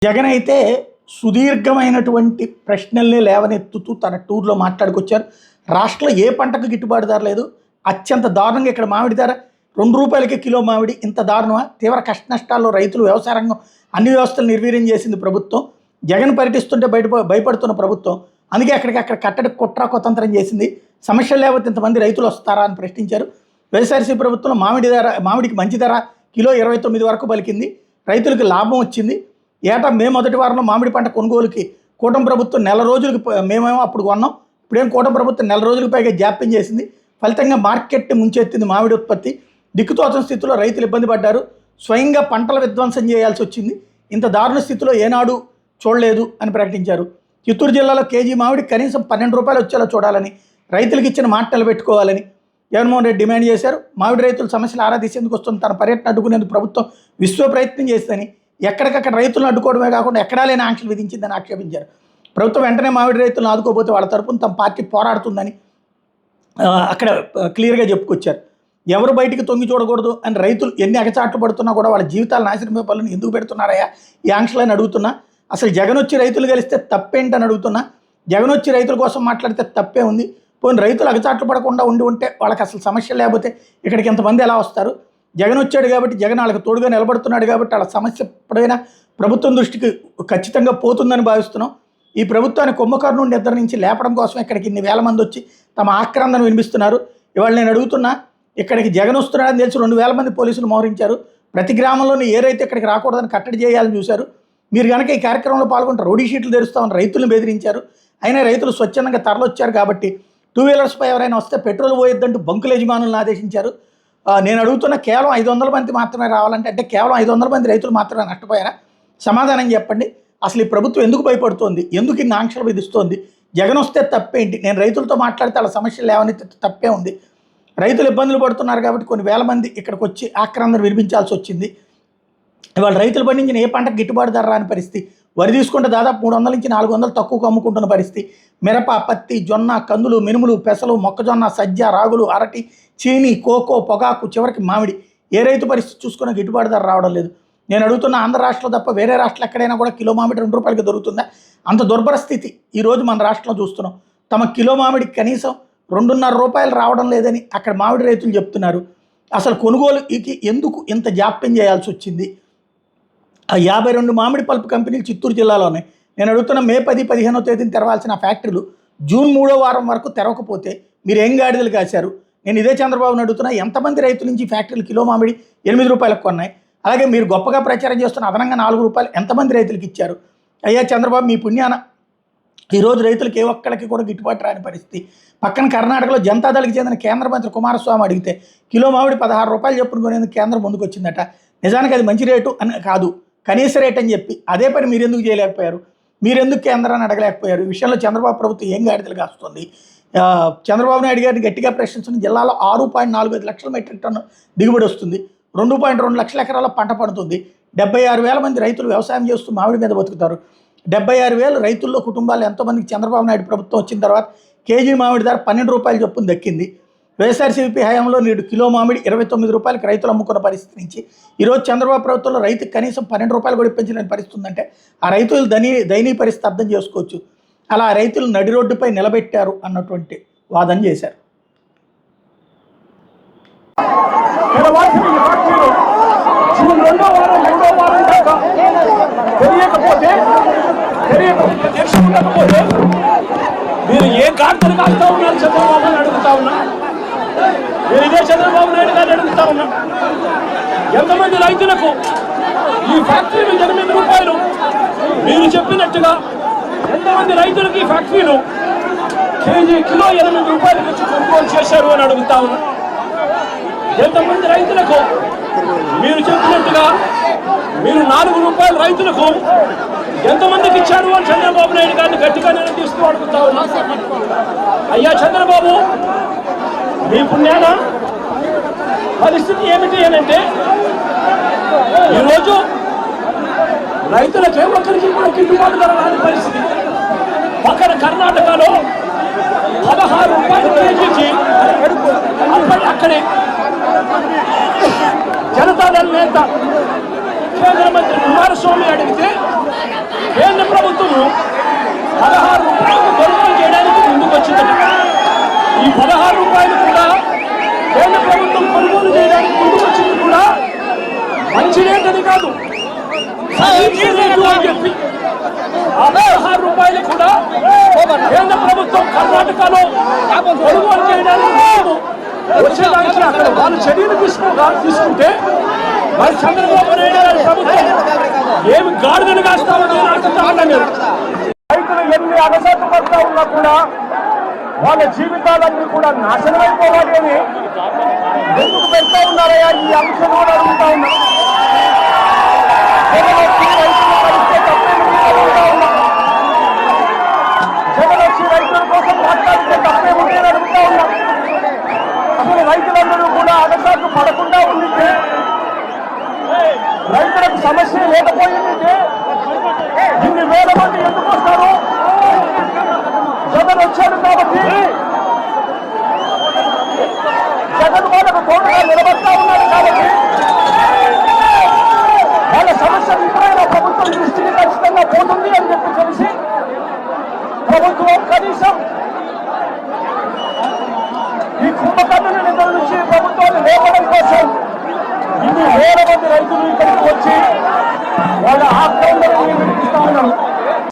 జగన్ అయితే సుదీర్ఘమైనటువంటి ప్రశ్నల్ని లేవనెత్తుతూ తన టూర్లో మాట్లాడుకొచ్చారు. రాష్ట్రంలో ఏ పంటకు గిట్టుబాటు ధర లేదు, అత్యంత దారుణంగా ఇక్కడ మామిడి ధర ₹2 కిలో మామిడి, ఇంత దారుణమా? తీవ్ర కష్ట నష్టాల్లో రైతులు, వ్యవసాయ రంగం అన్ని వ్యవస్థలు నిర్వీర్యం చేసింది ప్రభుత్వం. జగన్ పర్యటిస్తుంటే భయపడుతున్న ప్రభుత్వం, అందుకే అక్కడికక్కడ కట్టడి కుట్ర కుతంత్రం చేసింది. సమస్యలు లేకపోతే ఇంతమంది రైతులు వస్తారా అని ప్రశ్నించారు. వైఎస్ఆర్సీ ప్రభుత్వం మామిడికి మంచి ధర కిలో 29 వరకు పలికింది. రైతులకు లాభం వచ్చింది. ఏటా మే మొదటి వారంలో మామిడి పంట కొనుగోలుకి కూటమి ప్రభుత్వం నెల రోజులకు, మేమేమో అప్పుడు కొన్నాం, ఇప్పుడేం కూటమి ప్రభుత్వం నెల రోజులకు పైగా జాప్యం చేసింది. ఫలితంగా మార్కెట్ని ముంచెత్తింది మామిడి ఉత్పత్తి. దిక్కుతోచని స్థితిలో రైతులు ఇబ్బంది పడ్డారు. స్వయంగా పంటల విధ్వంసం చేయాల్సి వచ్చింది. ఇంత దారుణ స్థితిలో ఏనాడు చూడలేదు అని ప్రకటించారు. చిత్తూరు జిల్లాలో కేజీ మామిడి కనీసం ₹12 వచ్చేలా చూడాలని, రైతులకు ఇచ్చిన మాట నిలబెట్టుకోవాలని జగన్మోహన్ రెడ్డి డిమాండ్ చేశారు. మామిడి రైతుల సమస్యలు ఆరాధించేందుకు వస్తున్న తన పర్యటన అడ్డుకునేందుకు ప్రభుత్వం విశ్వ ప్రయత్నం చేస్తుందని, ఎక్కడికక్కడ రైతులను అడ్డుకోవడమే కాకుండా ఎక్కడా లేని ఆంక్షలు విధించిందని ఆక్షేపించారు. ప్రభుత్వం వెంటనే మామిడి రైతులను ఆదుకోకపోతే వాళ్ళ తరపున తమ పార్టీ పోరాడుతుందని అక్కడ క్లియర్గా చెప్పుకొచ్చారు. ఎవరు బయటికి తొంగి చూడకూడదు అని రైతులు ఎన్ని అగచాట్లు పడుతున్నా కూడా వాళ్ళ జీవితాలు నాశనమే పనులను ఎందుకు పెడుతున్నారయ్యా ఈ ఆంక్షలని అడుగుతున్నా. అసలు జగన్ వచ్చి రైతులు కలిస్తే తప్పేంటని అడుగుతున్నా. జగన్ వచ్చి రైతుల కోసం మాట్లాడితే తప్పే ఉంది. పోనీ రైతులు అగచాట్లు పడకుండా ఉంటే వాళ్ళకి అసలు సమస్య లేకపోతే ఇక్కడికి ఎంతమంది ఎలా వస్తారు? జగన్ వచ్చాడు కాబట్టి, జగన్ వాళ్ళకి తోడుగా నిలబడుతున్నాడు కాబట్టి వాళ్ళ సమస్య ఎప్పుడైనా ప్రభుత్వం దృష్టికి ఖచ్చితంగా పోతుందని భావిస్తున్నాం. ఈ ప్రభుత్వాన్ని కుంభకర్ణుడి నుండి నిద్ర నుంచి లేపడం కోసం ఇక్కడికి ఇన్ని వేల మంది వచ్చి తమ ఆక్రందన వినిపిస్తున్నారు. ఇవాళ నేను అడుగుతున్నా, ఇక్కడికి జగన్ వస్తున్నాడని తెలిసి 2,000 మంది పోలీసులు మోహరించారు. ప్రతి గ్రామంలోని ఏ రైతు ఇక్కడికి రాకూడదని కట్టడి చేయాలని చూశారు. మీరు కనుక ఈ కార్యక్రమంలో పాల్గొంటే రౌడీ షీట్లు తెరుస్తామని రైతులను బెదిరించారు. అయినా రైతులు స్వచ్ఛందంగా తరలొచ్చారు కాబట్టి 2 వీలర్స్పై ఎవరైనా వస్తే పెట్రోల్ పోయొద్దంటూ బంకుల యజమానులను ఆదేశించారు. నేను అడుగుతున్న, కేవలం 500 మంది మాత్రమే రావాలంటే, అంటే కేవలం 500 మంది రైతులు మాత్రమే నష్టపోయారా? సమాధానం చెప్పండి. అసలు ఈ ప్రభుత్వం ఎందుకు భయపడుతోంది? ఎందుకు ఇన్ని ఆంక్షలు విధిస్తోంది? జగన్ వస్తే తప్పేంటి? నేను రైతులతో మాట్లాడితే వాళ్ళ సమస్యలు లేవనైతే తప్పే ఉంది. రైతులు ఇబ్బందులు పడుతున్నారు కాబట్టి కొన్ని వేల మంది ఇక్కడికి వచ్చి ఆక్రందన వినిపించాల్సి వచ్చింది. ఇవాళ రైతులు పండించిన ఏ పంటకు గిట్టుబాటు ధర రాని పరిస్థితి. వరి తీసుకుంటే దాదాపు 300 నుంచి 400 తక్కువకు అమ్ముకుంటున్న పరిస్థితి. మిరప, పత్తి, జొన్న, కందులు, మినుములు, పెసలు, మొక్కజొన్న, సజ్జ, రాగులు, అరటి, చీని, కోకో, పొగాకు, చివరికి మామిడి, ఏ రైతు పరిస్థితి చూసుకున్న గిట్టుబాటు ధర రావడం లేదు. నేను అడుగుతున్న, ఆంధ్ర రాష్ట్రంలో తప్ప వేరే రాష్ట్రాలు ఎక్కడైనా కూడా కిలో మామిడి ₹2 దొరుకుతుందా? అంత దుర్భర స్థితి ఈరోజు మన రాష్ట్రంలో చూస్తున్నాం. తమ కిలో మామిడికి కనీసం ₹2.5 రావడం లేదని అక్కడ మామిడి రైతులు చెప్తున్నారు. అసలు కొనుగోలుకి ఎందుకు ఇంత జాప్యం చేయాల్సి వచ్చింది? ఆ 52 మామిడి పల్ప్ కంపెనీలు చిత్తూరు జిల్లాలో ఉన్నాయి. నేను అడుగుతున్న, మే 10, 15వ తేదీన తెరవాల్సిన ఫ్యాక్టరీలు జూన్ 3వ వారం వరకు తెరవకపోతే మీరు ఏం గాడిదలు కాశారు? నేను ఇదే చంద్రబాబుని అడుగుతున్నా, ఎంతమంది రైతుల నుంచి ఫ్యాక్టరీలు కిలో మామిడి ₹8 కొన్నాయి? అలాగే మీరు గొప్పగా ప్రచారం చేస్తున్న అదనంగా ₹4 ఎంతమంది రైతులకు ఇచ్చారు? అయ్యా చంద్రబాబు, మీ పుణ్యాన ఈరోజు రైతులకు ఏ ఒక్కడికి కూడా గిట్టుబాటు రాని పరిస్థితి. పక్కన కర్ణాటకలో జనతాదళకి చెందిన కేంద్ర మంత్రి కుమారస్వామి అడిగితే కిలో మామిడి ₹16 చెప్పును కొనేందుకు కేంద్రం ముందుకు వచ్చిందట. నిజానికి అది మంచి రేటు అని కాదు, కనీస రేట్ అని చెప్పి అదే పని మీరెందుకు చేయలేకపోయారు? మీరెందుకు కేంద్రాన్ని అడగలేకపోయారు? ఈ విషయంలో చంద్రబాబు ప్రభుత్వం ఏం గాడిదలు కాస్తుంది? చంద్రబాబు నాయుడు గారిని గట్టిగా ప్రశ్నించిన, జిల్లాలో 6.45 లక్షల మెట్రిక్ టన్ను దిగుబడి వస్తుంది. 2.2 లక్షల ఎకరాల పంట పండుతుంది. 76,000 మంది రైతులు వ్యవసాయం చేస్తూ మామిడి మీద బతుకుతారు. 76,000 రైతుల్లో కుటుంబాలు ఎంతోమందికి చంద్రబాబు నాయుడు ప్రభుత్వం వచ్చిన తర్వాత కేజీ మామిడి ధర ₹12 చొప్పున దక్కింది. వైఎస్ఆర్సీపీ హయాంలో నేడు కిలో మామిడి ₹29 రైతులు అమ్ముకున్న పరిస్థితి నుంచి ఈరోజు చంద్రబాబు ప్రభుత్వంలో రైతుకి కనీసం ₹12 కూడా ఇప్పించలేని పరిస్థితి ఉందంటే ఆ రైతులు దయనీయ పరిస్థితి అర్థం చేసుకోవచ్చు. అలా రైతులు నడి రోడ్డుపై నిలబెట్టారు అన్నటువంటి వాదన చేశారు. మీరు ఏం కాంతలు కాస్తా ఉన్నారు చంద్రబాబు అని అడుగుతా ఉన్నా. నేను ఇదే చంద్రబాబు నాయుడు గారిని అడుగుతా ఉన్నా, ఎంతమంది రైతులకు ఈ ఫ్యాక్టరీలు ₹8 మీరు చెప్పినట్టుగా ఎంతమంది రైతులకు ఈ ఫ్యాక్టరీలు కిలో ₹8 వచ్చి కొనుగోలు చేశారు అని అడుగుతా ఉన్నా. ఎంతమంది రైతులకు మీరు చెప్పినట్టుగా మీరు ₹4 రైతులకు ఎంతమందికి ఇచ్చారు అని చంద్రబాబు నాయుడు గారిని గట్టిగా నిలదీస్తూ అడుగుతా ఉన్నా. అయ్యా చంద్రబాబు, మీ పుణ్యాన పరిస్థితి ఏమిటి అని అంటే, ఈరోజు రైతులకు ఏ ఒక్కరికి కూడా గిట్టుబాటు ధర రాని పరిస్థితి. పక్కన కర్ణాటకలో ₹16 కేజీకి అక్కడే జనతాదళ నేత కేంద్ర మంత్రి కుమారస్వామి అడిగితే కేంద్ర ప్రభుత్వము 16 రూపాయలకు కొనుగోలు చేయడానికి ముందుకు వచ్చిందట. ఈ 16 రూపాయలు కూడా కేంద్ర ప్రభుత్వం కొనుగోలు చేయడానికి ముందుకు వచ్చింది కూడా మంచిదేంటని కాదు, అని చెప్పి ఆ 16 రూపాయలు కూడా కేంద్ర ప్రభుత్వం కర్ణాటకలో కొనుగోలు చేయడానికి వచ్చేదానికి అక్కడ వాళ్ళు చర్యలు తీసుకుంటే మరి చంద్రబాబు నాయుడు గారి ప్రభుత్వం ఏమి గాడుదని కాస్తామని అడుగుతా ఉన్నా మీరు. రైతులు ఎన్ని అగసాట్లు పడుతూ ఉన్నా కూడా వాళ్ళ జీవితాలన్నీ కూడా నాశనం అయిపోవాలి అని ఎందుకు పెడతా ఉన్నారయ్యా ఈ అంశం కూడా అడుగుతా ఉన్నా. జగన్ వచ్చి రైతులు కలిస్తే తప్పేమిటి అడుగుతా ఉన్నా. జగన్ వచ్చి రైతుల కోసం మాట్లాడితే తప్పేమిటి అని అడుగుతా ఉన్నా. అసలు రైతులందరూ కూడా అగసాట్లు పడకుండా ఉండితే, రైతులకు సమస్య లేకపోయింది, ఇన్ని వేల మంది ఎందుకు వస్తారు? జగన్ వచ్చాడు కాబట్టి జగన్ వాళ్ళకు తోడుగా నిలబడతా ఉన్నాడు కాబట్టి వాళ్ళ సమస్యలు ఇప్పుడైనా ప్రభుత్వం దృష్టికి ఖచ్చితంగా